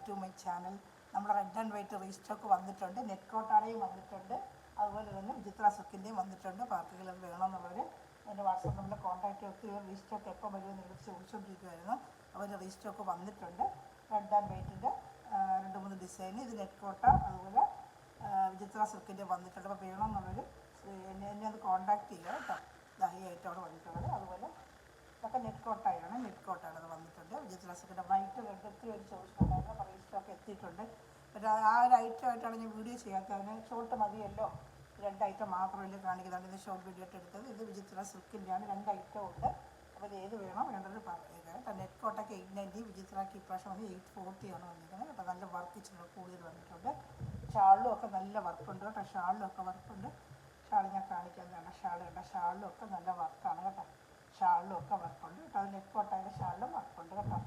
To my channel. നമ്മുടെ red and white restock വന്നിട്ടുണ്ട്, net കോട്ടാടയും വന്നിട്ടുണ്ട്, അതുപോലെ തന്നെ വിചിത്ര സിൽക്കിൻ്റെയും വന്നിട്ടുണ്ട്. പാർട്ടികൾ വേണമെന്നുള്ളവർ എൻ്റെ വാട്സാപ്പ് നമ്പറിൽ കോൺടാക്റ്റ് ഒത്തിരി റീസ്റ്റോക്ക് എപ്പോൾ വരുമെന്ന് നിങ്ങൾ ചോദിച്ചുകൊണ്ടിരിക്കുമായിരുന്നു. അവർ റീസ്റ്റോക്ക് വന്നിട്ടുണ്ട്. റെഡ് ആൻഡ് വൈറ്റിൻ്റെ 2-3 ഡിസൈൻ, ഇത് നെറ്റ് കോട്ട അതുപോലെ വിചിത്ര സിൽക്കിൻ്റെ വന്നിട്ടുണ്ട്. അപ്പോൾ വേണമെന്നുള്ളവർ എന്നെ അത് കോൺടാക്റ്റ് ചെയ്യുക കേട്ടോ. ഈ ഐറ്റമാണ് വന്നിട്ടുള്ളത്. അതുപോലെ ഇതൊക്കെ നെറ്റ് കോട്ടാണ് അത് വന്നിട്ടുണ്ട്. വിചിത്ര സിൽക്കിൻ്റെ വൈറ്റ് റെഡ് ഒത്തിരി ഒരു ചോദിച്ചിട്ടുണ്ടായിരുന്നു. അപ്പോൾ റീസ്റ്റോക്ക് എത്തിയിട്ടുണ്ട്. പക്ഷേ ആ ഒരു ഐറ്റമായിട്ടാണ് ഞാൻ വീഡിയോ ചെയ്യാത്തത്. അതിന് ഷോർട്ട് മതിയല്ലോ, 2 ഐറ്റം മാത്രമല്ലേ കാണിക്കുന്നതാണ്. ഇത് ഷോർട്ട് വീഡിയോ ആയിട്ട് എടുത്തത്. ഇത് വിചിത്ര സിൽക്കിൻ്റെയാണ്, 2 ഐറ്റം ഉണ്ട്. അപ്പോൾ ഇത് ഏത് വേണം വേണ്ടത് പറയുക കേട്ടോ. നെറ്റ് കോട്ടയ്ക്ക് 890, വിചിത്രയ്ക്ക് ഇപ്രാവശ്യം വന്ന് 840 ആണ് വന്നിരിക്കുന്നത്. അപ്പോൾ നല്ല വർക്ക് ഇച്ചിരി കൂടുതൽ വന്നിട്ടുണ്ട്. ഷാളിലും ഒക്കെ നല്ല വർക്കുണ്ട് കേട്ടോ. ഷാളിലൊക്കെ വർക്കുണ്ട്. ഷാൾ ഞാൻ കാണിക്കുന്നതാണ്. ഷാളിലും ഒക്കെ നല്ല വർക്കാണ് കേട്ടോ. ഷാളിലും ഒക്കെ വർക്കുണ്ട് കേട്ടോ. അത് നെറ്റ് കോട്ടയുടെ ഷാളിലും വർക്കുണ്ട് കേട്ടോ.